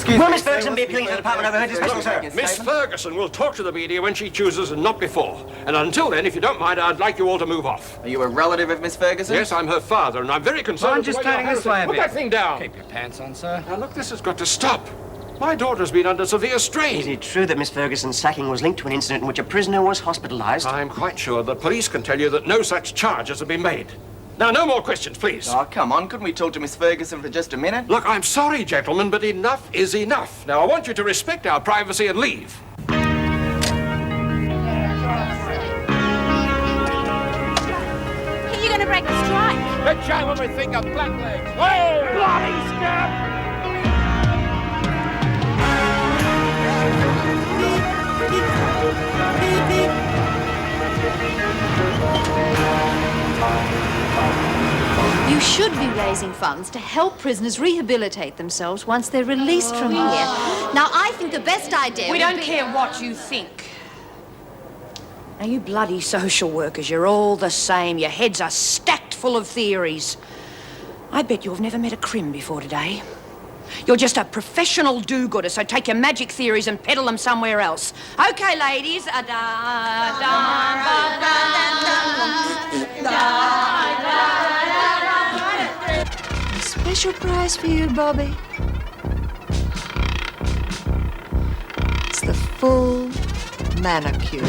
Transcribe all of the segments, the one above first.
Excuse Will me, Miss Ferguson be appealing to the department over her dismissal, sir? Miss Ferguson will talk to the media when she chooses and not before. And until then, if you don't mind, I'd like you all to move off. Are you a relative of Miss Ferguson? Yes, I'm her father, and I'm very concerned. I'm just turning this way a Put bit. that thing down. Keep your pants on, sir. Now, look, this has got to stop. My daughter's been under severe strain. Is it true that Miss Ferguson's sacking was linked to an incident in which a prisoner was hospitalized? I'm quite sure the police can tell you that no such charges have been made. Now, no more questions, please. Oh, come on. Couldn't we talk to Miss Ferguson for just a minute? Look, I'm sorry, gentlemen, but enough is enough. Now, I want you to respect our privacy and leave. Are you going to break the strike? The jailer may think of blacklegs. Oh, bloody scab! You should be raising funds to help prisoners rehabilitate themselves once they're released from here. Now, I think the best idea We don't care what you think. Now, you bloody social workers, you're all the same. Your heads are stacked full of theories. I bet you've never met a crim before today. You're just a professional do-gooder, so take your magic theories and peddle them somewhere else. Okay, ladies. Special prize for you, Bobby. It's the full manicure.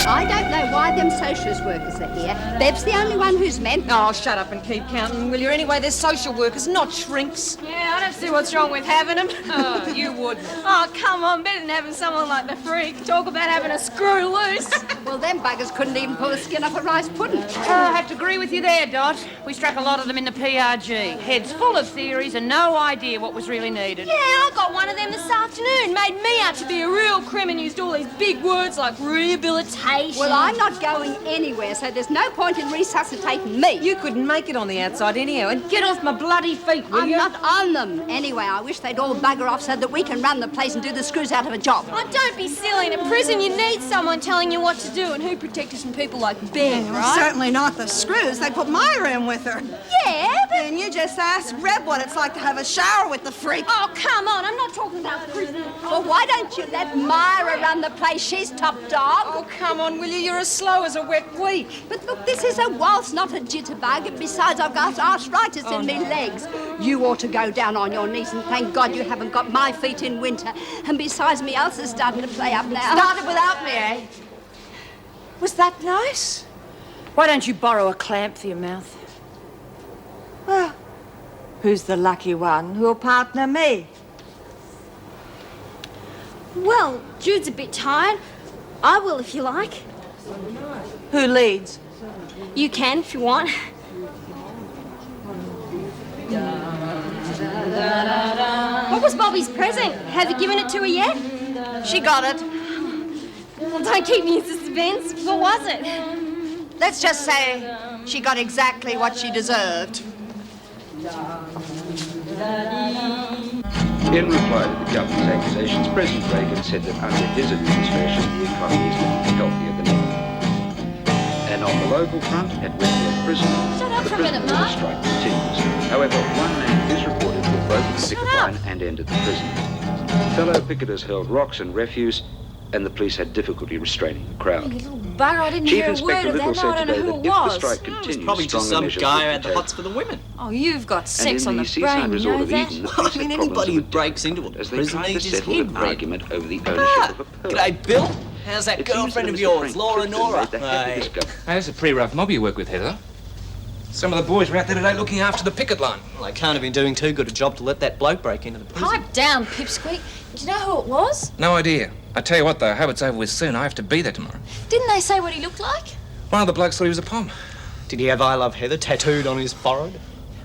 I don't know why them socialist workers are here. Bev's the only one who's meant. Oh, shut up and keep counting, will you? Anyway, they're social workers, not shrinks. Yeah, I don't see what's wrong with having them. Oh, you wouldn't. Oh, come on, better than having someone like the freak. Talk about having a screw loose. Well, them buggers couldn't even pull the skin off a rice pudding. I have to agree with you there, Dot. We struck a lot of them in the PRG. Heads full of theories and no idea what was really needed. Yeah, I got one of them this afternoon. Made me out to be a real crim and used all these big words like rehabilitation. Well, I'm not going anywhere, so there's no point in resuscitating me. You couldn't make it on the outside anyhow. And get off my bloody feet, will I'm you? not on them. Anyway, I wish they'd all bugger off so that we can run the place and do the screws out of a job. Oh, don't be silly. In a prison, you need someone telling you what to do, and who protected from people like Bev, right? Certainly not the screws. They put Myra in with her. Yeah, but... And you just ask Reb what it's like to have a shower with the freak. Oh, come on. I'm not talking about prison. Well, why don't you let Myra run the place? She's top dog. Oh, come on, will you? You're as slow as a wet wheat. But look, this is a waltz, not a jitterbug. And besides, I've got arthritis in me legs. You ought to go down on your knees and thank God you haven't got my feet in winter. And besides, me ulcer's starting to play up now. Started without me, eh? Was that nice? Why don't you borrow a clamp for your mouth? Well, who's the lucky one who'll partner me? Well, Jude's a bit tired. I will if you like. Who leads? You can if you want. What was Bobby's present? Have you given it to her yet? She got it. Well, don't keep me in suspense. What was it? Let's just say she got exactly what she deserved. In reply to the government's accusations, President Reagan said that under his administration, the economy is looking healthier than ever. And on the local front, at Wentworth Prison, Shut up the for a minute, prison Mark. strike continues. However, one man is reported to have broken the picket line and entered the prison. Fellow picketers hurled rocks and refuse, and the police had difficulty restraining the crowd. You little bugger, I didn't Chief hear a word Inspector of that. Little No, I said don't know today who that it if the was. strike continues, Probably just stronger some measures guy will who had be the taken. hots for the women. Oh, you've got And sex in on the the seaside brain, you resort know of that? Eden, the I police mean, had problems anybody who of a breaks into different a as they prison tried to needs his settle head an right. argument over the ownership of a pearl. G'day, Bill. How's that It seems girlfriend that of Mr. yours, Frank Laura Clifton Nora? made the happy Hey. discovery. Hey, that's a pretty rough mob you work with, Heather. Some of the boys were out there today looking after the picket line. Well, they can't have been doing too good a job to let that bloke break into the prison. Pipe down, Pipsqueak. Do you know who it was? No idea. I tell you what, though, I hope it's over with soon. I have to be there tomorrow. Didn't they say what he looked like? One of the blokes thought he was a pom. Did he have I Love Heather tattooed on his forehead?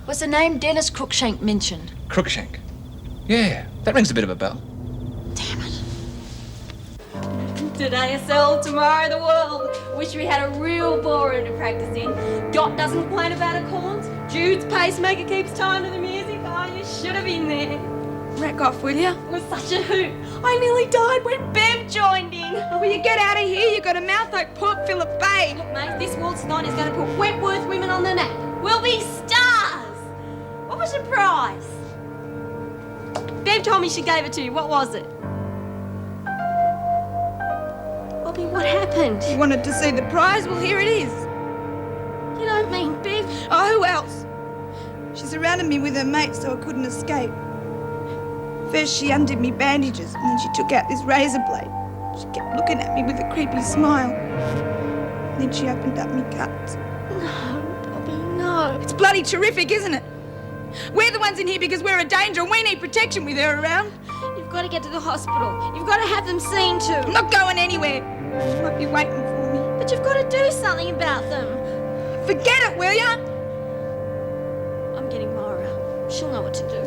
Was the name Dennis Cruikshank mentioned? Crookshank. Yeah, that rings a bit of a bell. Damn it. Today a cell, tomorrow the world. Wish we had a real ballroom to practice in. Dot doesn't complain about her corns. Jude's pacemaker keeps time to the music. Oh, you should have been there. Wreck off, will you? It was such a hoot. I nearly died when Bev joined in. Will you get out of here? You got a mouth like Port Phillip Bay. Look, mate, this waltz night is going to put Wentworth women on the map. We'll be stars. What was the prize? Bev told me she gave it to you. What was it? Bobby, what happened? You wanted to see the prize? Well, here it is. You don't mean Bev? Oh, who else? She surrounded me with her mates so I couldn't escape. First she undid me bandages, and then she took out this razor blade. She kept looking at me with a creepy smile. And then she opened up me cuts. No, Bobby, no. It's bloody terrific, isn't it? We're the ones in here because we're a danger and we need protection with her around. You've got to get to the hospital. You've got to have them seen to. I'm not going anywhere. She might be waiting for me. But you've got to do something about them. Forget it, will ya? I'm getting Moira. She'll know what to do.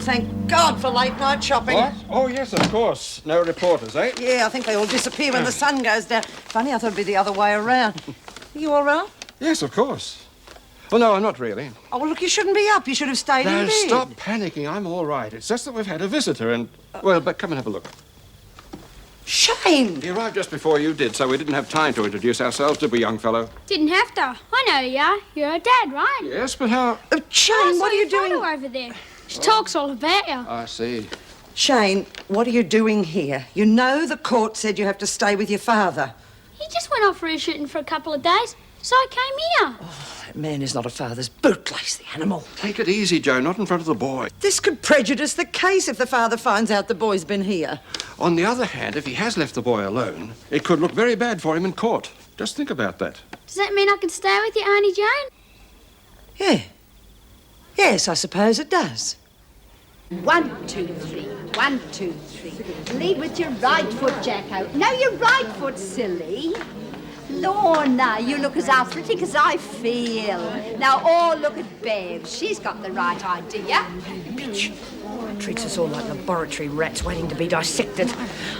Thank God for late night shopping. What? Oh, yes, of course. No reporters, eh? Yeah, I think they all disappear when the sun goes down. Funny, I thought it'd be the other way around. Are you all right? Yes, of course. Well, no, I'm not really. Oh, well, look, you shouldn't be up. You should have stayed in No, bed. stop panicking. I'm all right. It's just that we've had a visitor and... Well, but come and have a look. Shane! He arrived just before you did, so we didn't have time to introduce ourselves, did we, young fellow? Didn't have to. I know you are. You're her dad, right? Yes, but how... Shane, what are you doing? Over there. She talks all about you. I see. Shane, what are you doing here? You know the court said you have to stay with your father. He just went off rear shooting for a couple of days, so I came here. That man is not a father's bootlace, the animal. Take it easy, Joe, not in front of the boy. This could prejudice the case if the father finds out the boy's been here. On the other hand, if he has left the boy alone, it could look very bad for him in court. Just think about that. Does that mean I can stay with you, Auntie Jane? Yeah. Yes, I suppose it does. 1, 2, 3. 1, 2, 3. Lead with your right foot, Jacko. No, your right foot, silly. Lorna, you look as arthritic as I feel. Now all look at Bev. She's got the right idea. Bitch. Treats us all like laboratory rats waiting to be dissected.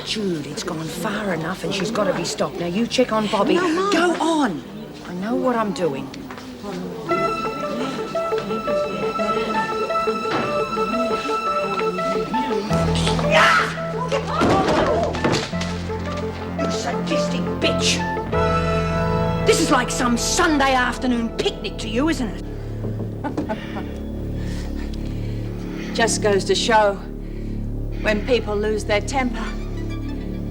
Jude, it's gone far enough and she's got to be stopped. Now you check on Bobby. No, Mum. Go on. I know what I'm doing. You sadistic bitch. This is like some Sunday afternoon picnic to you, isn't it? Just goes to show, when people lose their temper,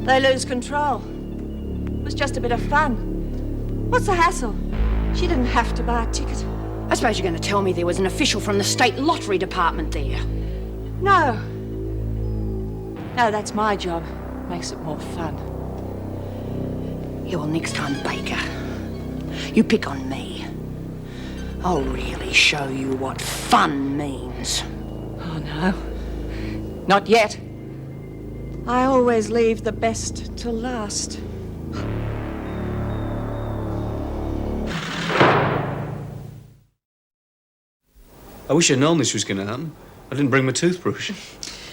they lose control. It was just a bit of fun. What's the hassle? She didn't have to buy a ticket. I suppose you're going to tell me there was an official from the state lottery department there. No. No, that's my job. Makes it more fun. Yeah, well, next time, Baker, you pick on me. I'll really show you what fun means. Oh, no. Not yet. I always leave the best till last. I wish I'd known this was going to happen. I didn't bring my toothbrush.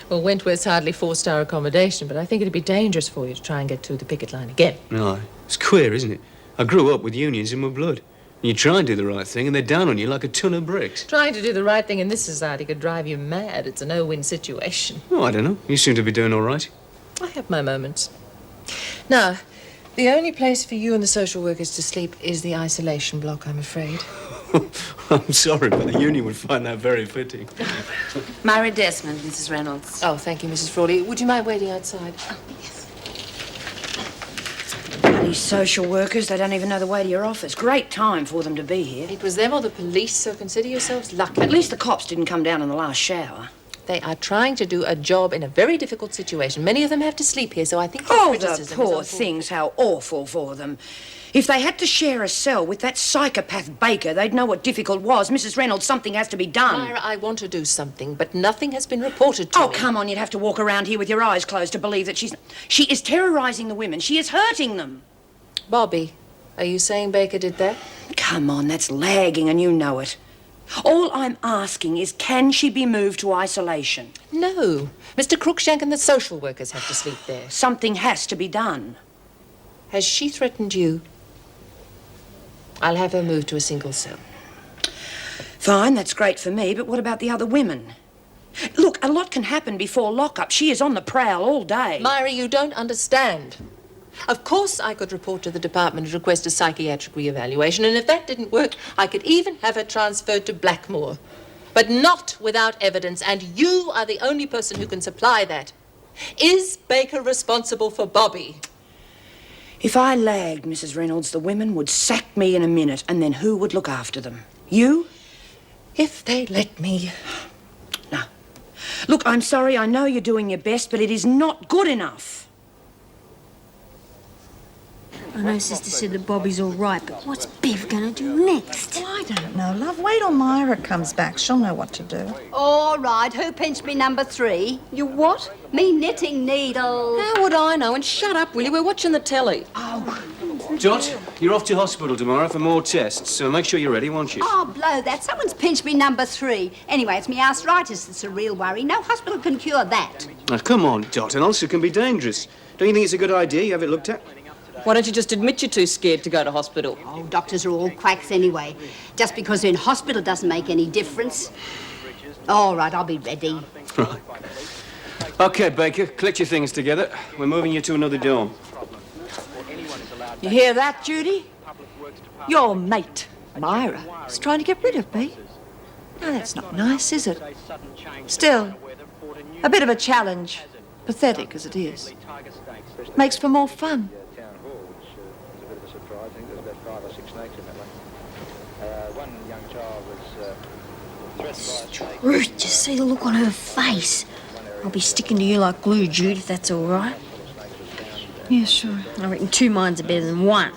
Well, Wentworth's hardly four-star accommodation, but I think it'd be dangerous for you to try and get to the picket line again. No, it's queer, isn't it? I grew up with unions in my blood. You try and do the right thing, and they're down on you like a ton of bricks. Trying to do the right thing in this society could drive you mad. It's a no-win situation. Oh, I don't know. You seem to be doing all right. I have my moments. Now, the only place for you and the social workers to sleep is the isolation block, I'm afraid. I'm sorry, but the union would find that very fitting. Myra Desmond, Mrs. Reynolds. Oh, thank you, Mrs. Frawley. Would you mind waiting outside? Oh, yes. Bloody social workers, they don't even know the way to your office. Great time for them to be here. It was them or the police, so consider yourselves lucky. At least the cops didn't come down in the last shower. They are trying to do a job in a very difficult situation. Many of them have to sleep here, so I think... Oh, the poor things, how awful for them. If they had to share a cell with that psychopath Baker, they'd know what difficult was. Mrs. Reynolds, something has to be done. Myra, I want to do something, but nothing has been reported to me. Oh, come on, you'd have to walk around here with your eyes closed to believe that she is terrorizing the women. She is hurting them. Bobby, are you saying Baker did that? Come on, that's lagging and you know it. All I'm asking is, can she be moved to isolation? No. Mr. Cruikshank and the social workers have to sleep there. Something has to be done. Has she threatened you? I'll have her moved to a single cell. Fine, that's great for me, but what about the other women? Look, a lot can happen before lockup. She is on the prowl all day. Myra, you don't understand. Of course I could report to the department and request a psychiatric re-evaluation, and if that didn't work, I could even have her transferred to Blackmore. But not without evidence, and you are the only person who can supply that. Is Baker responsible for Bobby? If I lagged, Mrs. Reynolds, the women would sack me in a minute, and then who would look after them? You? If they let me. No. Look, I'm sorry, I know you're doing your best, but it is not good enough. I know Sister said that Bobby's all right, but what's Bev going to do next? Well, I don't know, love. Wait till Myra comes back. She'll know what to do. All right, who pinched me number 3? You what? Me knitting needle. How would I know? And shut up, will you? We're watching the telly. Dot, you're off to hospital tomorrow for more tests, so make sure you're ready, won't you? Oh, blow that. Someone's pinched me number 3. Anyway, it's me arthritis that's a real worry. No hospital can cure that. Now, come on, Dot, an ulcer can be dangerous. Don't you think it's a good idea you have it looked at? Why don't you just admit you're too scared to go to hospital? Oh, doctors are all quacks anyway. Just because they're in hospital doesn't make any difference. All right, I'll be ready. Right. OK, Baker, collect your things together. We're moving you to another dorm. You hear that, Judy? Your mate, Myra, is trying to get rid of me. Now, that's not nice, is it? Still, a bit of a challenge, pathetic as it is. Makes for more fun. Ruth, just see the look on her face. I'll be sticking to you like glue, Jude, if that's all right. Yeah, sure. I reckon 2 minds are better than 1.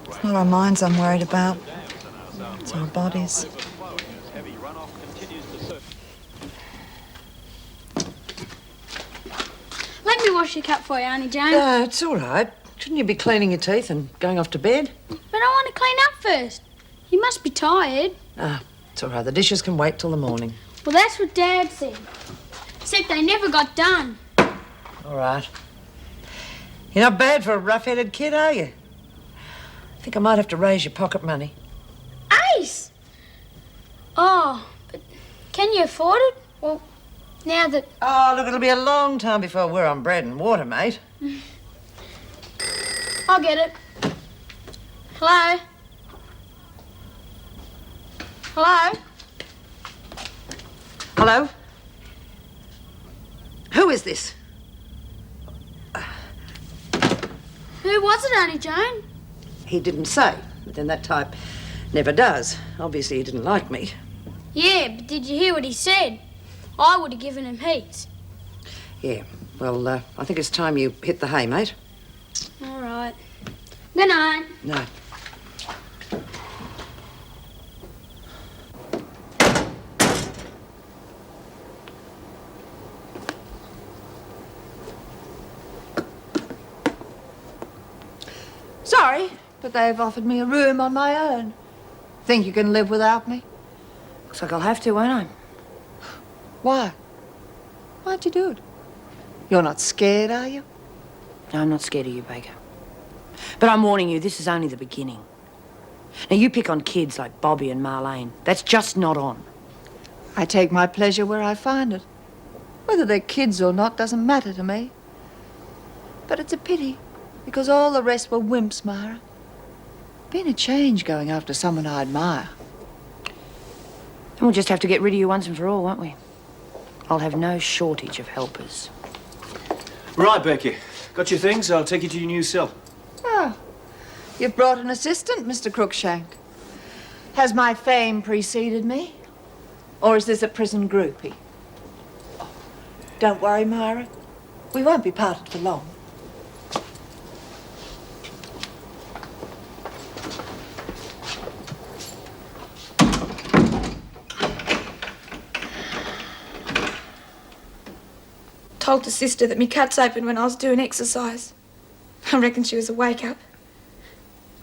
It's not our minds I'm worried about. It's our bodies. Let me wash your cup for you, Auntie Jane. It's all right. Shouldn't you be cleaning your teeth and going off to bed? But I want to clean up first. You must be tired. It's all right. The dishes can wait till the morning. Well, that's what Dad said. Except they never got done. All right. You're not bad for a rough-headed kid, are you? I think I might have to raise your pocket money. Ace! Oh, but can you afford it? Well, now that... Oh, look, it'll be a long time before we're on bread and water, mate. I'll get it. Hello? Hello? Hello? Who is this? Who was it, Auntie Jane? He didn't say, but then that type never does. Obviously, he didn't like me. Yeah, but did you hear what he said? I would have given him heaps. Yeah, well, I think it's time you hit the hay, mate. All right. Good night. No. Sorry, but they've offered me a room on my own. Think you can live without me? Looks like I'll have to, won't I? Why? Why'd you do it? You're not scared, are you? No, I'm not scared of you, Baker. But I'm warning you, this is only the beginning. Now, you pick on kids like Bobby and Marlene. That's just not on. I take my pleasure where I find it. Whether they're kids or not doesn't matter to me. But it's a pity, because all the rest were wimps, Myra. Been a change going after someone I admire. And we'll just have to get rid of you once and for all, won't we? I'll have no shortage of helpers. Right, Becky. Got your things? I'll take you to your new cell. Oh, you've brought an assistant, Mr. Cruikshank. Has my fame preceded me? Or is this a prison groupie? Don't worry, Myra. We won't be parted for long. Told the sister that me cuts open when I was doing exercise. I reckon she was a wake-up.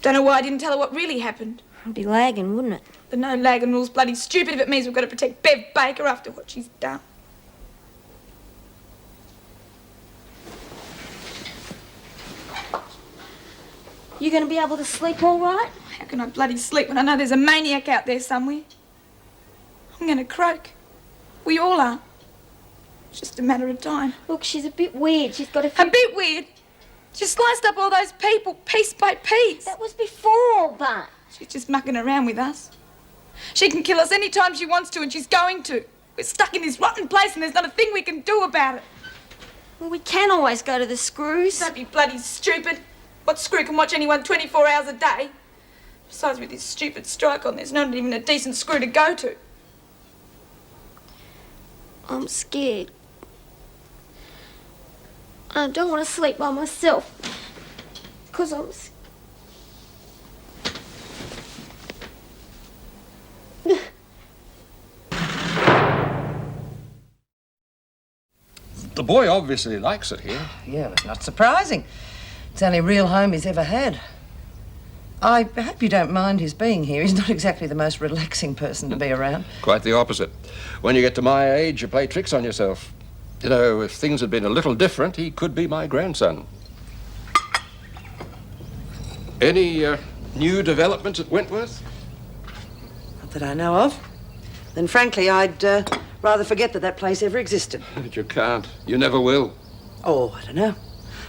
Don't know why I didn't tell her what really happened. It'd be lagging, wouldn't it? The no lagging rule's bloody stupid if it means we've got to protect Bev Baker after what she's done. You gonna be able to sleep all right? How can I bloody sleep when I know there's a maniac out there somewhere? I'm gonna croak. We all are. It's just a matter of time. Look, she's a bit weird. She's got A bit weird? She sliced up all those people piece by piece. That was before, but... She's just mucking around with us. She can kill us any time she wants to, and she's going to. We're stuck in this rotten place and there's not a thing we can do about it. Well, we can always go to the Screws. Don't be bloody stupid. What screw can watch anyone 24 hours a day? Besides, with this stupid strike on, there's not even a decent screw to go to. I'm scared. I don't want to sleep by myself. Because I'm The boy obviously likes it here. Yeah, but not surprising. It's the only real home he's ever had. I hope you don't mind his being here. He's not exactly the most relaxing person to be around. Quite the opposite. When you get to my age, you play tricks on yourself. You know, if things had been a little different, he could be my grandson. Any new developments at Wentworth? Not that I know of. Then, frankly, I'd rather forget that place ever existed. But you can't. You never will. Oh, I don't know.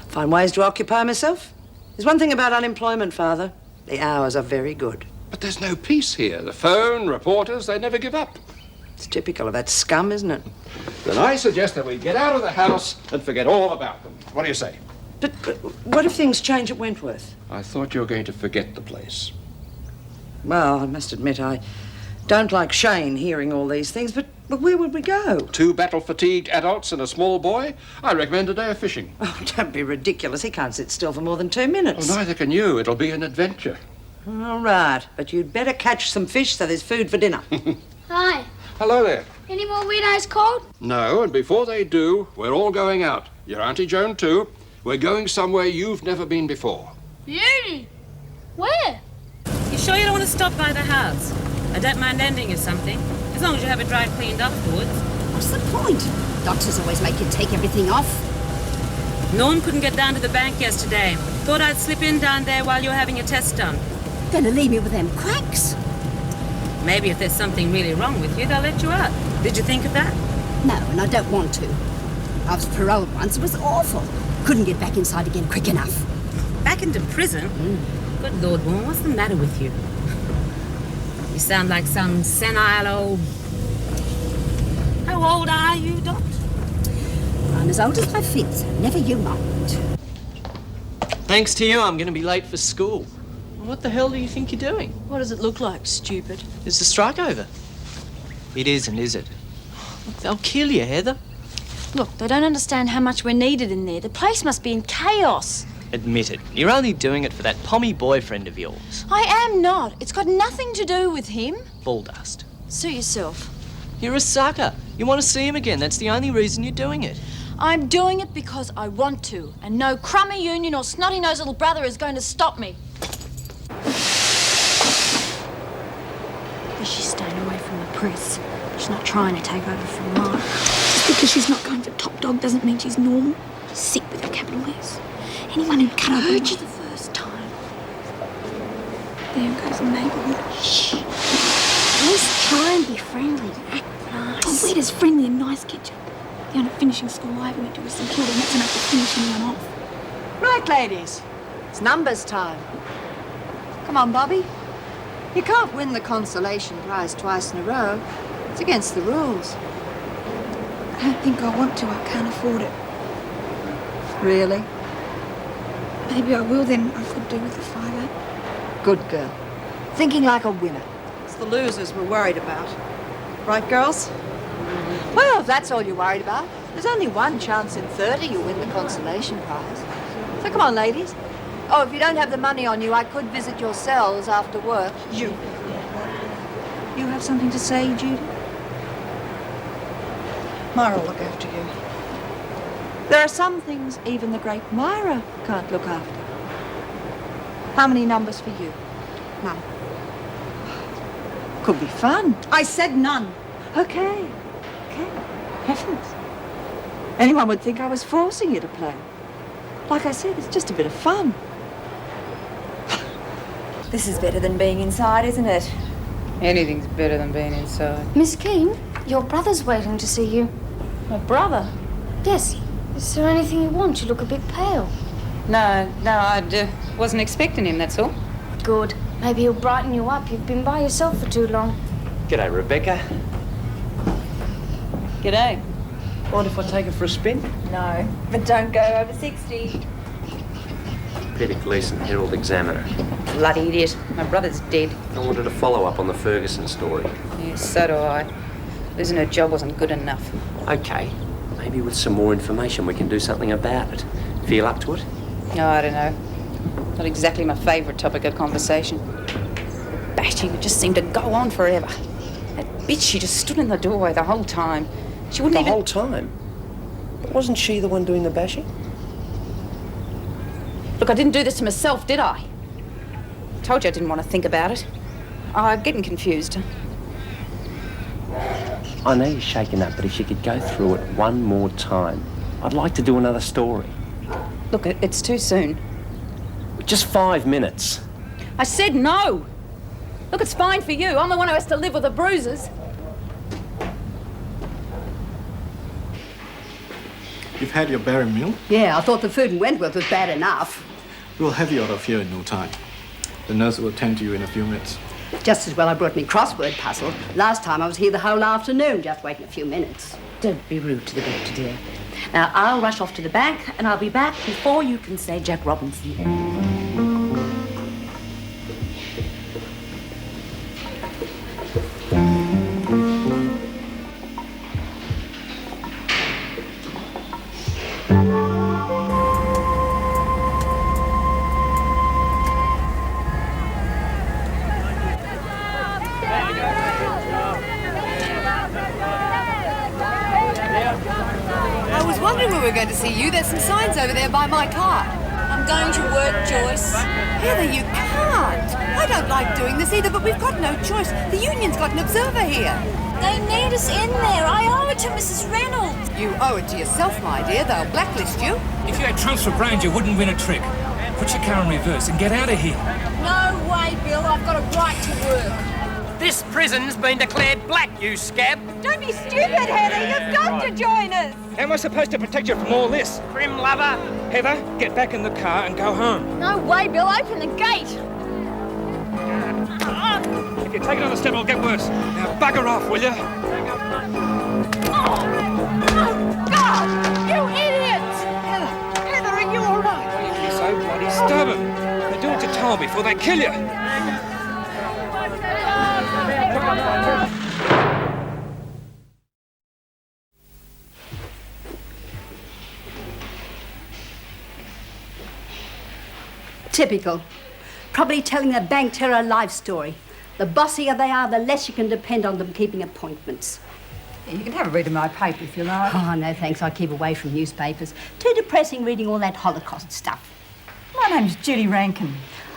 Find ways to occupy myself. There's one thing about unemployment, Father. The hours are very good. But there's no peace here. The phone, reporters, they never give up. It's typical of that scum, isn't it? Then I suggest that we get out of the house and forget all about them. What do you say? But what if things change at Wentworth? I thought you were going to forget the place. Well, I must admit, I don't like Shane hearing all these things, but where would we go? 2 battle-fatigued adults and a small boy? I recommend a day of fishing. Oh, don't be ridiculous. He can't sit still for more than 2 minutes. Oh, neither can you. It'll be an adventure. All right, but you'd better catch some fish so there's food for dinner. Hi. Hello there. Any more weirdos called? No, and before they do, we're all going out. Your Auntie Joan, too. We're going somewhere you've never been before. Beauty. Where? You sure you don't want to stop by the house? I don't mind lending you something, as long as you have it dry cleaned afterwards. What's the point? Doctors always make you take everything off. Norm couldn't get down to the bank yesterday. Thought I'd slip in down there while you were having your test done. Gonna leave me with them quacks? Maybe if there's something really wrong with you, they'll let you out. Did you think of that? No, and I don't want to. I was paroled once. It was awful. Couldn't get back inside again quick enough. Back into prison? Good Lord, woman, what's the matter with you? You sound like some senile old... How old are you, Dot? I'm as old as my feet, so never you mind. Thanks to you, I'm going to be late for school. What the hell do you think you're doing? What does it look like, stupid? Is the strike over? It isn't, is it? Look, they'll kill you, Heather. Look, they don't understand how much we're needed in there. The place must be in chaos. Admit it. You're only doing it for that pommy boyfriend of yours. I am not. It's got nothing to do with him. Bulldust. Suit yourself. You're a sucker. You want to see him again. That's the only reason you're doing it. I'm doing it because I want to, and no crummy union or snotty-nosed little brother is going to stop me. But she's staying away from the press. She's not trying to take over from Mark. Just because she's not going for top dog doesn't mean she's normal. She's sick with a capital S. Anyone who'd cut over... I heard you the first time. There goes the neighbourhood. Shh. At least try and be friendly. Act nice. Oh, where does friendly and nice get you? The only finishing school I ever went to was St Kilda, and that's enough to finish anyone off. Right, ladies. It's numbers time. Come on, Bobby. You can't win the consolation prize twice in a row. It's against the rules. I don't think I want to. I can't afford it. Really? Maybe I will then. I could do with the $5. Good girl. Thinking like a winner. It's the losers we're worried about. Right, girls? Well, if that's all you're worried about, there's only one chance in 30 you win the consolation prize. So come on, ladies. Oh, if you don't have the money on you, I could visit your cells after work. You have something to say, Judy? Myra will look after you. There are some things even the great Myra can't look after. How many numbers for you? None. Could be fun. I said none. Okay. Heavens. Anyone would think I was forcing you to play. Like I said, it's just a bit of fun. This is better than being inside, isn't it? Anything's better than being inside. Miss Keane, your brother's waiting to see you. My brother? Yes. Is there anything you want? You look a bit pale. No, I wasn't expecting him, that's all. Good. Maybe he'll brighten you up. You've been by yourself for too long. G'day, Rebecca. G'day. Mind if I take her for a spin? No, but don't go over 60. Peter Gleason, Herald Examiner. Bloody idiot. My brother's dead. I wanted to follow up on the Ferguson story. Yes, so do I. Losing her job wasn't good enough. Okay. Maybe with some more information we can do something about it. Feel up to it? No, I don't know. Not exactly my favourite topic of conversation. Bashing would just seem to go on forever. That bitch, she just stood in the doorway the whole time. She wouldn't even... The whole time? But wasn't she the one doing the bashing? Look, I didn't do this to myself, did I? Told you I didn't want to think about it. I'm getting confused. I know you're shaking up, but if you could go through it one more time, I'd like to do another story. Look, it's too soon. Just 5 minutes. I said no! Look, it's fine for you. I'm the one who has to live with the bruises. You've had your berry meal? Yeah, I thought the food in Wentworth was bad enough. We'll have you out of here in no time. The nurse will attend to you in a few minutes. Just as well I brought me crossword puzzle. Last time I was here the whole afternoon, just waiting a few minutes. Don't be rude to the doctor, dear. Now, I'll rush off to the bank, and I'll be back before you can say Jack Robinson. I was wondering when we were going to see you. There's some signs over there by my car. I'm going to work, Joyce. Heather, you can't. I don't like doing this either, but we've got no choice. The union's got an observer here. They need us in there. I owe it to Mrs. Reynolds. You owe it to yourself, my dear. They'll blacklist you. If you had transfer brand, you wouldn't win a trick. Put your car in reverse and get out of here. No way, Bill. I've got a right to work. This prison's been declared black, you scab. Don't be stupid, Heather. You've got to join us. How am I supposed to protect you from all this? Prim lover. Heather, get back in the car and go home. No way, Bill. Open the gate. If you take another step, it'll get worse. Now bugger off, will you? Oh, God! You idiots! Heather, are you all right? You're so bloody stubborn. They do what you're told before they kill you. Typical. Probably telling their bank terror life story. The bossier they are, the less you can depend on them keeping appointments. You can have a read of my paper if you like. Oh, no, thanks. I keep away from newspapers. Too depressing reading all that Holocaust stuff. My name's Judy Rankin.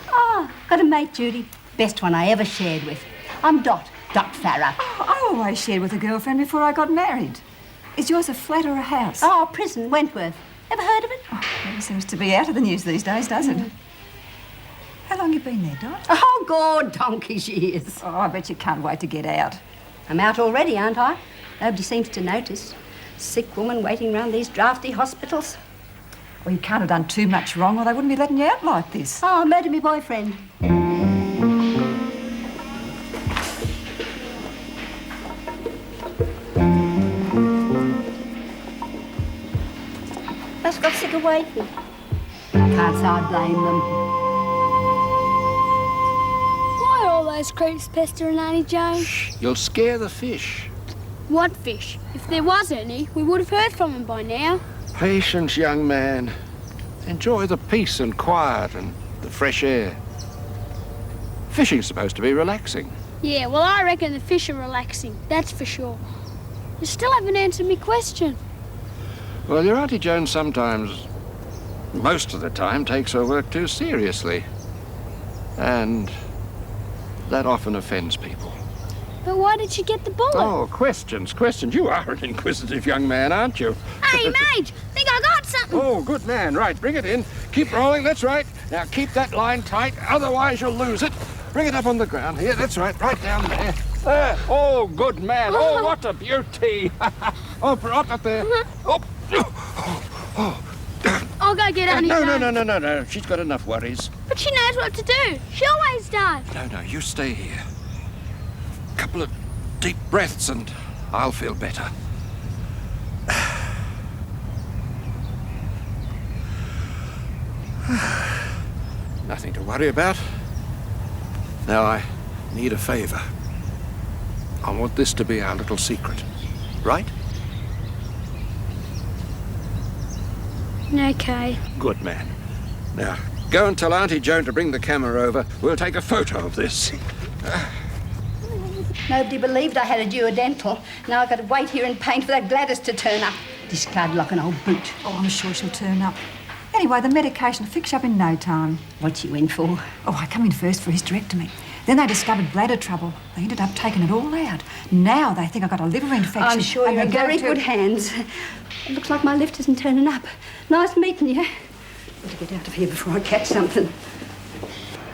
Oh, got a mate, Judy. Best one I ever shared with. I'm Dot Farrer. Oh, I always shared with a girlfriend before I got married. Is yours a flat or a house? Oh, prison, Wentworth. Ever heard of it? Oh, it seems to be out of the news these days, doesn't it? How long you been there, Dot? Oh, God, donkey's years. Oh, I bet you can't wait to get out. I'm out already, aren't I? Nobody seems to notice. Sick woman waiting round these drafty hospitals. Well, you can't have done too much wrong or they wouldn't be letting you out like this. Oh, I murdered my boyfriend. Just got sick of waiting. Can't say I blame them. Why are all those creeps pestering Auntie Jane? You'll scare the fish. What fish? If there was any, we would have heard from them by now. Patience, young man. Enjoy the peace and quiet and the fresh air. Fishing's supposed to be relaxing. Yeah, well, I reckon the fish are relaxing, that's for sure. You still haven't answered me question. Well, your Auntie Joan sometimes, most of the time, takes her work too seriously. And that often offends people. But why did she get the bullet? Oh, questions. You are an inquisitive young man, aren't you? Hey, mate, think I got something. Oh, good man. Right, bring it in. Keep rolling, that's right. Now keep that line tight, otherwise you'll lose it. Bring it up on the ground here, that's right, right down there. There. Oh, good man. Oh, what a beauty. Oh, right up there. Oh. I'll go get Annie. No. She's got enough worries. But she knows what to do. She always does. No, you stay here. Couple of deep breaths and I'll feel better. Nothing to worry about. Now I need a favor. I want this to be our little secret, right? Okay. Good man. Now, go and tell Auntie Joan to bring the camera over. We'll take a photo of this. Nobody believed I had a duodental. Now I've got to wait here in pain for that Gladys to turn up. Discarded like an old boot. Oh, I'm sure she'll turn up. Anyway, the medication will fix you up in no time. What's you in for? Oh, I come in first for hysterectomy. Then they discovered bladder trouble. They ended up taking it all out. Now they think I've got a liver infection. I'm sure you're in very good hands. It looks like my lift isn't turning up. Nice meeting you. Better get out of here before I catch something.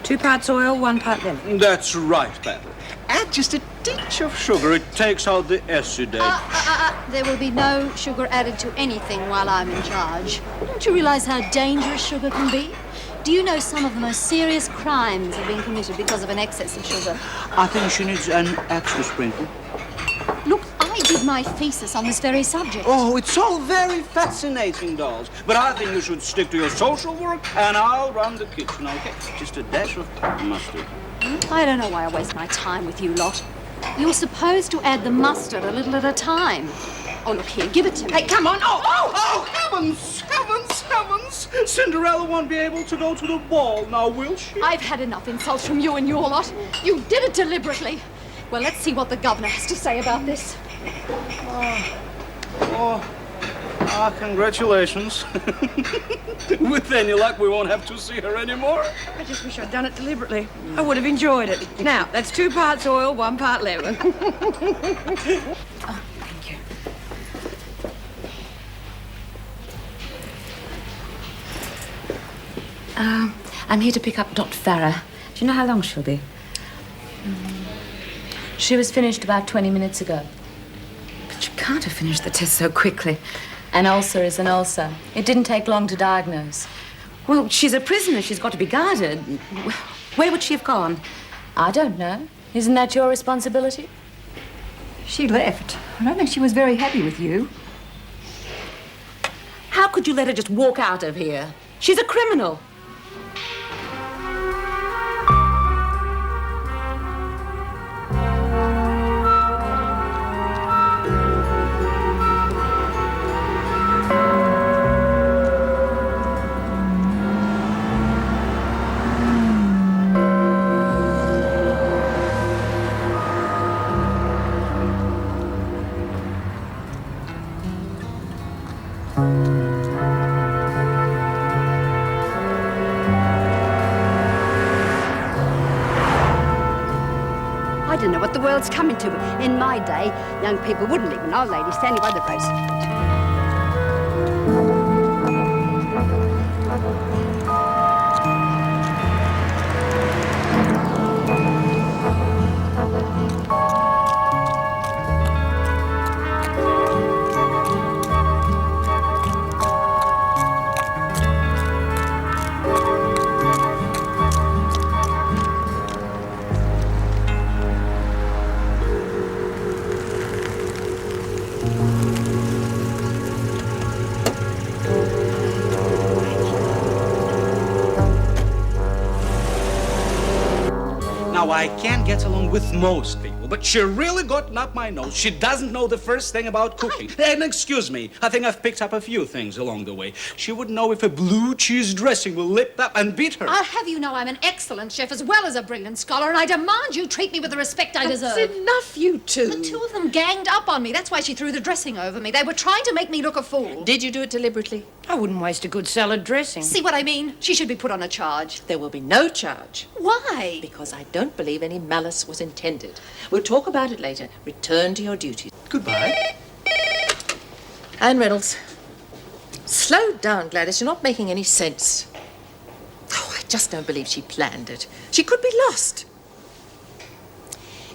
2 parts oil, 1 part lemon. That's right, ma'am. Add just a tinge of sugar. It takes out the acid. There will be no sugar added to anything while I'm in charge. Don't you realize how dangerous sugar can be? Do you know some of the most serious crimes have been committed because of an excess of sugar? I think she needs an extra sprinkle. Look, I did my thesis on this very subject. Oh, it's all very fascinating, dolls. But I think you should stick to your social work, and I'll run the kitchen, okay? Just a dash of mustard. I don't know why I waste my time with you lot. You're supposed to add the mustard a little at a time. Oh, look here, give it to me. Hey, come on. Oh, heavens! Cinderella won't be able to go to the ball now, will she? I've had enough insults from you and your lot. You did it deliberately. Well, let's see what the governor has to say about this. Congratulations. With any luck, we won't have to see her anymore. I just wish I'd done it deliberately. I would have enjoyed it. Now, that's 2 parts oil, 1 part lemon. Thank you. I'm here to pick up Dr. Farah. Do you know how long she'll be? She was finished about 20 minutes ago. But you can't have finished the test so quickly. An ulcer is an ulcer. It didn't take long to diagnose. Well, she's a prisoner. She's got to be guarded. Where would she have gone? I don't know. Isn't that your responsibility? She left. I don't think she was very happy with you. How could you let her just walk out of here? She's a criminal. I don't know what the world's coming to. In my day, young people wouldn't leave an old lady standing by the roadside. Now, I can get along with most people, but she really gotten up my nose. She doesn't know the first thing about cooking. And excuse me, I think I've picked up a few things along the way. She wouldn't know if a blue cheese dressing will lip up and beat her. I'll have you know I'm an excellent chef as well as a brilliant scholar, and I demand you treat me with the respect I deserve. That's enough, you two. The 2 of them ganged up on me. That's why she threw the dressing over me. They were trying to make me look a fool. Did you do it deliberately? I wouldn't waste a good salad dressing. See what I mean? She should be put on a charge. There will be no charge. Why? Because I don't don't believe any malice was intended. We'll talk about it later. Return to your duties. Goodbye. Anne Reynolds. Slow down, Gladys. You're not making any sense. Oh, I just don't believe she planned it. She could be lost.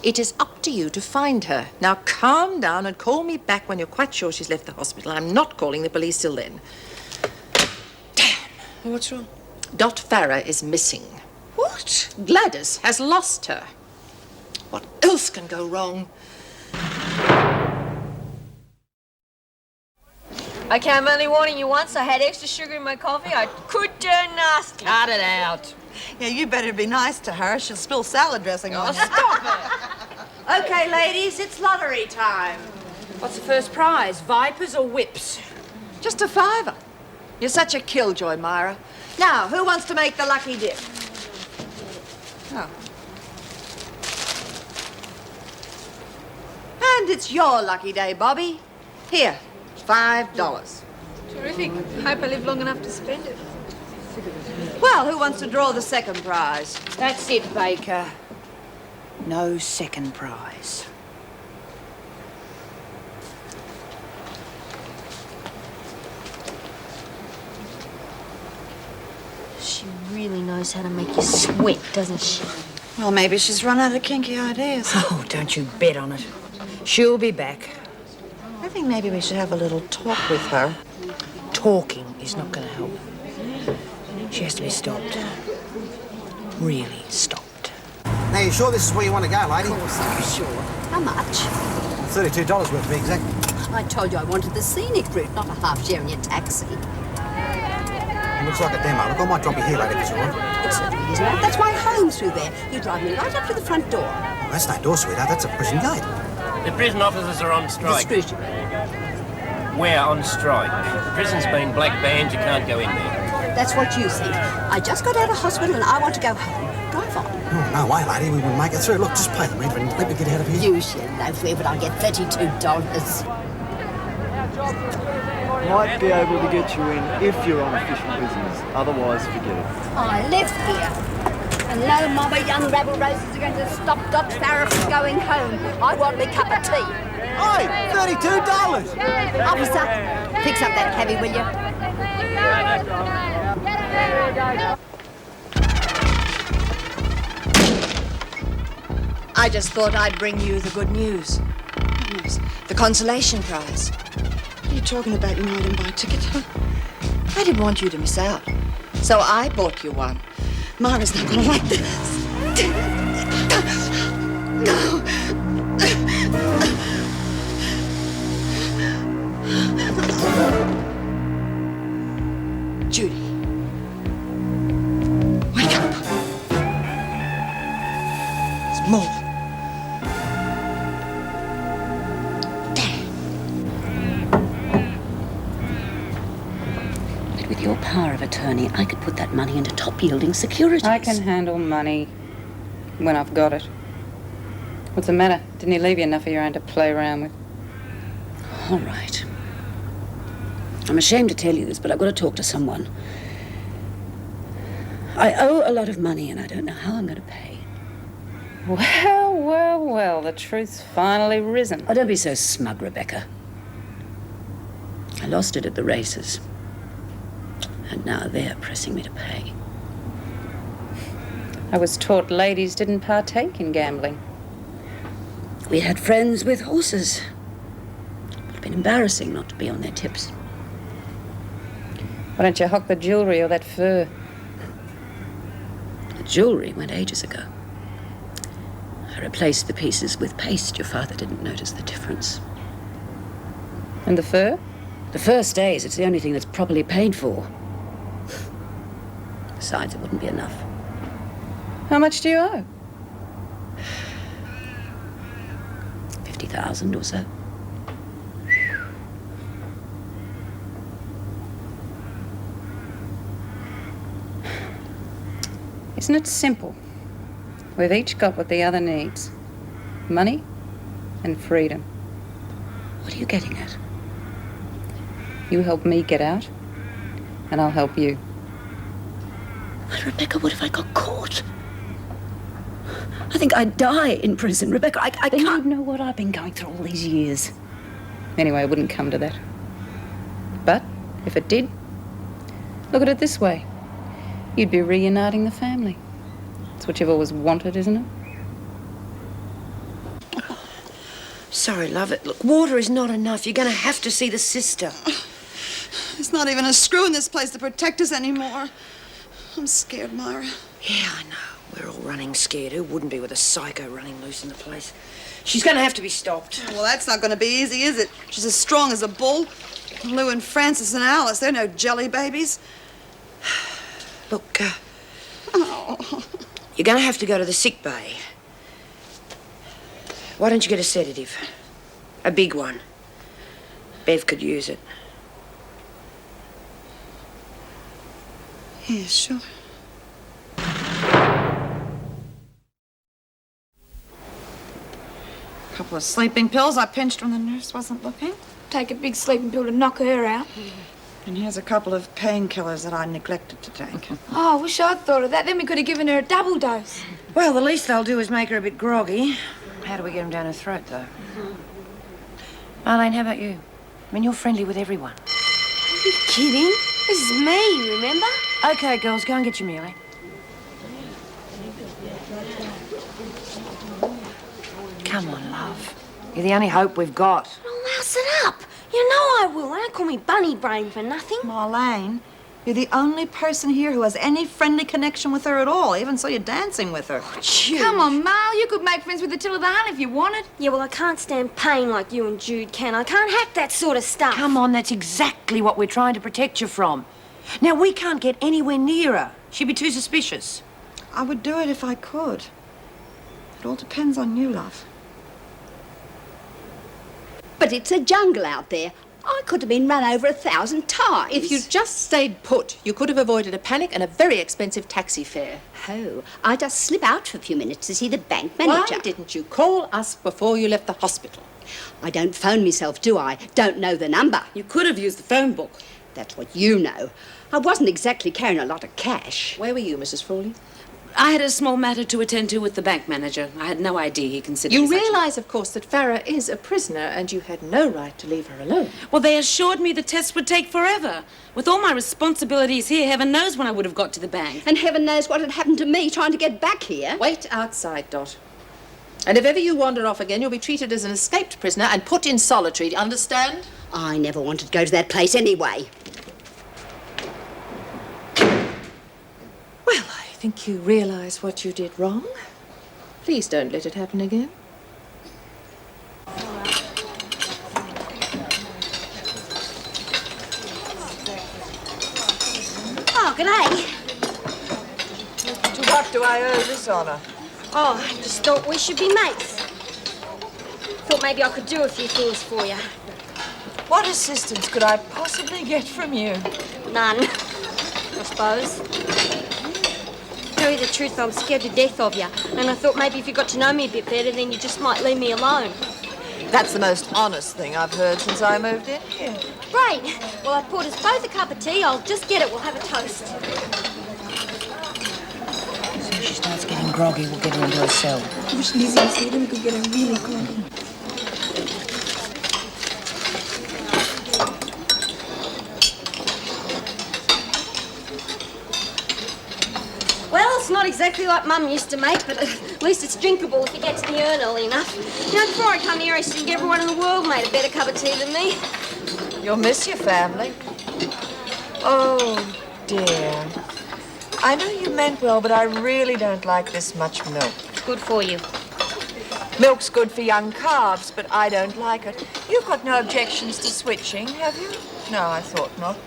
It is up to you to find her. Now calm down and call me back when you're quite sure she's left the hospital. I'm not calling the police till then. Damn. What's wrong? Dot Farah is missing. What? Gladys has lost her. What else can go wrong? Okay, I'm only warning you once. I had extra sugar in my coffee. I could turn nasty. Cut it out. Yeah, you better be nice to her. She'll spill salad dressing on you. Stop it! Okay, ladies, it's lottery time. What's the first prize, vipers or whips? Just a $5. You're such a killjoy, Myra. Now, who wants to make the lucky dip? Oh. And it's your lucky day, Bobby. Here, $5. Terrific. Hope I live long enough to spend it. Well, who wants to draw the second prize? That's it, Baker. No second prize. She really knows how to make you sweat, doesn't she? Well, maybe she's run out of kinky ideas. Oh, don't you bet on it. She'll be back. I think maybe we should have a little talk with her. Talking is not going to help. She has to be stopped. Really stopped. Now, you sure this is where you want to go, lady? Of course I'm sure. How much? $32 worth to be exact. I told you I wanted the scenic route, not a half share in your taxi. It looks like a demo. Look, I might drop you here later if it's all right. It certainly is not. That's my home through there. You drive me right up to the front door. Well, that's no door, sweetheart. That's a prison gate. The prison officers are on strike. What screws you? We're on strike. The prison's been black banned. You can't go in there. That's what you think. I just got out of hospital and I want to go home. Drive on. Oh, no way, lady. We wouldn't make it through. Look, just pay the rent and let me get out of here. You shall know where, but I'll get $32. Might be able to get you in if you're on official business. Otherwise, forget it. I live here. And no mob of young rabble roses are going to stop Dot Farah from going home. I want me cup of tea. Oi, $32! Officer, fix up that cabbie, will you? I just thought I'd bring you the good news. Yes, the consolation prize. What are you talking about? You might buy a ticket. I didn't want you to miss out. So I bought you one. Myra's not gonna like this. No. Judy. Wake up. It's more. With your power of attorney, I could put that money into top-yielding securities. I can handle money when I've got it. What's the matter? Didn't he leave you enough of your own to play around with? All right. I'm ashamed to tell you this, but I've got to talk to someone. I owe a lot of money, and I don't know how I'm going to pay. Well, well, well, the truth's finally risen. Oh, don't be so smug, Rebecca. I lost it at the races. And now they're pressing me to pay. I was taught ladies didn't partake in gambling. We had friends with horses. It would have been embarrassing not to be on their tips. Why don't you hock the jewellery or that fur? The jewellery went ages ago. I replaced the pieces with paste. Your father didn't notice the difference. And the fur? The fur stays. It's the only thing that's properly paid for. Besides, it wouldn't be enough. How much do you owe? 50,000 or so. Isn't it simple? We've each got what the other needs. Money and freedom. What are you getting at? You help me get out, and I'll help you. But Rebecca, what if I got caught? I think I'd die in prison, Rebecca. I can't... You'd know what I've been going through all these years. Anyway, it wouldn't come to that. But if it did, look at it this way. You'd be reuniting the family. It's what you've always wanted, isn't it? Sorry, love it. Look, water is not enough. You're going to have to see the sister. There's not even a screw in this place to protect us anymore. I'm scared, Myra. Yeah, I know. We're all running scared. Who wouldn't be with a psycho running loose in the place? She's going to have to be stopped. Well, that's not going to be easy, is it? She's as strong as a bull. Lou and Francis and Alice, they're no jelly babies. Look, you're going to have to go to the sick bay. Why don't you get a sedative? A big one. Bev could use it. Yeah, sure. A couple of sleeping pills I pinched when the nurse wasn't looking. Take a big sleeping pill to knock her out. And here's a couple of painkillers that I neglected to take. Oh, I wish I'd thought of that. Then we could have given her a double dose. Well, the least they'll do is make her a bit groggy. How do we get them down her throat, though? Marlene, how about you? I mean, you're friendly with everyone. Are you kidding? This is me, remember? Okay, girls, go and get your meal, eh? Come on, love. You're the only hope we've got. I'll louse it up. You know I will. Don't call me bunny brain for nothing. Marlene, you're the only person here who has any friendly connection with her at all, even so you're dancing with her. Come on, Mal. You could make friends with Attila the Hun if you wanted. Yeah, well, I can't stand pain like you and Jude can. I can't hack that sort of stuff. Come on, that's exactly what we're trying to protect you from. Now, we can't get anywhere near her. She'd be too suspicious. I would do it if I could. It all depends on you, love. But it's a jungle out there. I could have been run over 1,000 times. If you'd just stayed put, you could have avoided a panic and a very expensive taxi fare. Oh, I just slip out for a few minutes to see the bank manager. Why didn't you call us before you left the hospital? I don't phone myself, do I? Don't know the number. You could have used the phone book. That's what you know. I wasn't exactly carrying a lot of cash. Where were you, Mrs. Frawley? I had a small matter to attend to with the bank manager. I had no idea he considered You me such realise, of course, that Farah is a prisoner and you had no right to leave her alone. Well, they assured me the test would take forever. With all my responsibilities here, heaven knows when I would have got to the bank. And heaven knows what had happened to me trying to get back here. Wait outside, Dot. And if ever you wander off again, you'll be treated as an escaped prisoner and put in solitary. Understand? I never wanted to go to that place anyway. Well, I think you realise what you did wrong. Please don't let it happen again. Oh, g'day. To what do I owe this honour? Oh, I just thought we should be mates. Thought maybe I could do a few things for you. What assistance could I possibly get from you? None, I suppose. Tell you the truth, I'm scared to death of you. And I thought maybe if you got to know me a bit better, then you just might leave me alone. That's the most honest thing I've heard since I moved in here. Great. Well, I poured us both a cup of tea. I'll just get it. We'll have a toast. As soon as she starts getting groggy, we'll get her into a cell. I wish Lizzie was here, then we could get her really groggy. Well, it's not exactly like Mum used to make, but at least it's drinkable if you get to the urn early enough. You know, before I come here, I used to think everyone in the world made a better cup of tea than me. You'll miss your family. Oh, dear. I know you meant well, but I really don't like this much milk. Good for you. Milk's good for young calves, but I don't like it. You've got no objections to switching, have you? No, I thought not.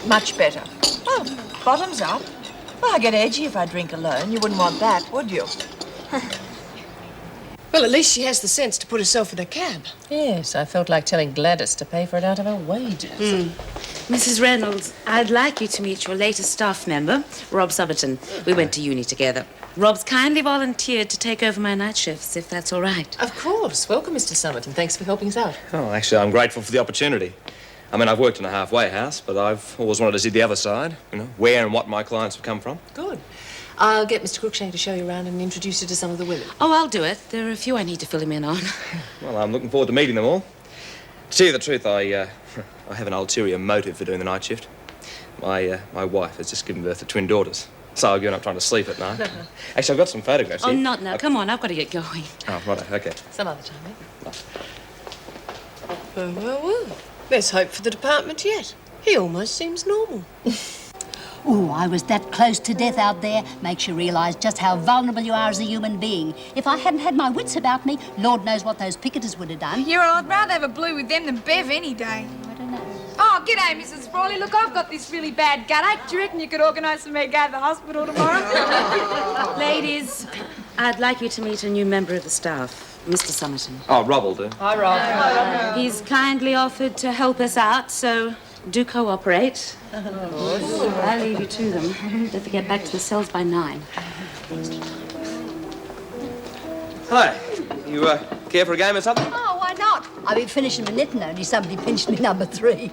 Much better. Well, bottoms up. Well, I get edgy if I drink alone. You wouldn't want that, would you? Well, at least she has the sense to put herself in a cab. Yes, I felt like telling Gladys to pay for it out of her wages. Mrs. Reynolds, I'd like you to meet your latest staff member, Rob Somerton. We went to uni together. Rob's kindly volunteered to take over my night shifts, if that's all right. Of course. Welcome, Mr. Somerton. Thanks for helping us out. Oh, actually, I'm grateful for the opportunity. I mean, I've worked in a halfway house, but I've always wanted to see the other side, you know, where and what my clients have come from. Good. I'll get Mr. Cruikshank to show you around and introduce you to some of the women. Oh, I'll do it. There are a few I need to fill him in on. Well, I'm looking forward to meeting them all. To tell you the truth, I have an ulterior motive for doing the night shift. My wife has just given birth to twin daughters, so I've given up trying to sleep at night. Actually, I've got some photographs Oh, here. not now. Come on, I've got to get going. Oh, right, okay. Some other time, eh? Well. There's hope for the department yet. He almost seems normal. Oh, I was that close to death out there. Makes you realise just how vulnerable you are as a human being. If I hadn't had my wits about me, Lord knows what those picketers would have done. You're I'd rather have a blue with them than Bev any day. I don't know. Oh, g'day, Mrs. Frawley. Look, I've got this really bad gut ache. Do you reckon you could organise for me to go to the hospital tomorrow? Ladies, I'd like you to meet a new member of the staff, Mr. Somerton. Oh, Rob will do. Hi, Rob. He's kindly offered to help us out, so do cooperate. I'll leave you to them. Don't forget back to the cells by 9. Hi. You, care for a game or something? Oh, why not? I've been finishing my knitting, only somebody pinched me number 3.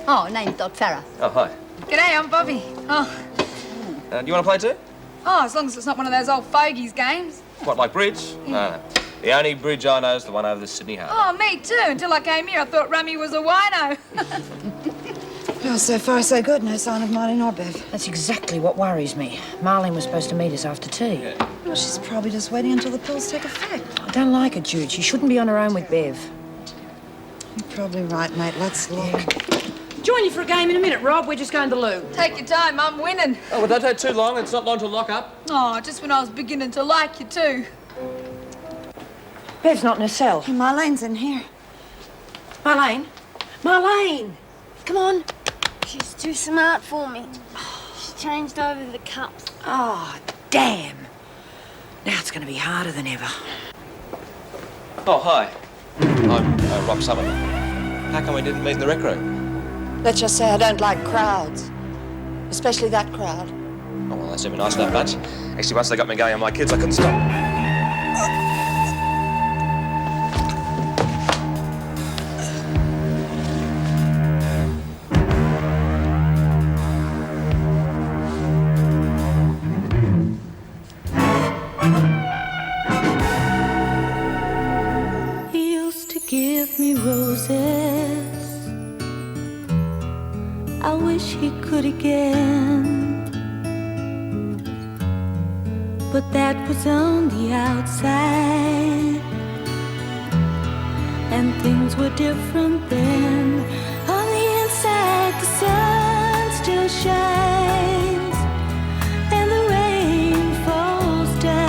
Oh, name's Doc Farah. Oh, hi. G'day, I'm Bobby. Oh, Do you want to play too? as long as it's not one of those old fogies games. What, like bridge? No. The only bridge I know is the one over the Sydney Harbour. Oh, me too. Until I came here, I thought Rummy was a wino. Well, so far so good. No sign of Marlene or Bev. That's exactly what worries me. Marlene was supposed to meet us after tea. Yeah. Well, she's probably just waiting until the pills take effect. I don't like her, Jude. She shouldn't be on her own with Bev. You're probably right, mate. Let's look. Join you for a game in a minute, Rob. We're just going to the loo. Take your time, I'm winning. Oh, well, don't take too long. It's not long to lock up. Oh, just when I was beginning to like you too. Bev's not in her cell. Hey, Marlene's in here. Marlene? Marlene! Come on. She's too smart for me. She's changed over the cups. Oh, damn. Now it's going to be harder than ever. Oh, hi. I'm Rob Summerton. How come we didn't meet in the rec room? Let's just say I don't like crowds. Especially that crowd. Oh, well, that's even nice enough, bunch. Actually, once they got me going on my kids, I couldn't stop. He used to give me roses. I wish he could again. But that was on the outside, and things were different then. On the inside, the sun still shines, and the rain falls down.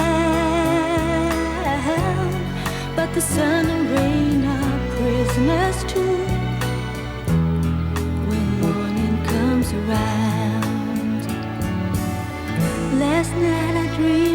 But the sun and rain are prisoners too when morning comes around. Last night I dreamed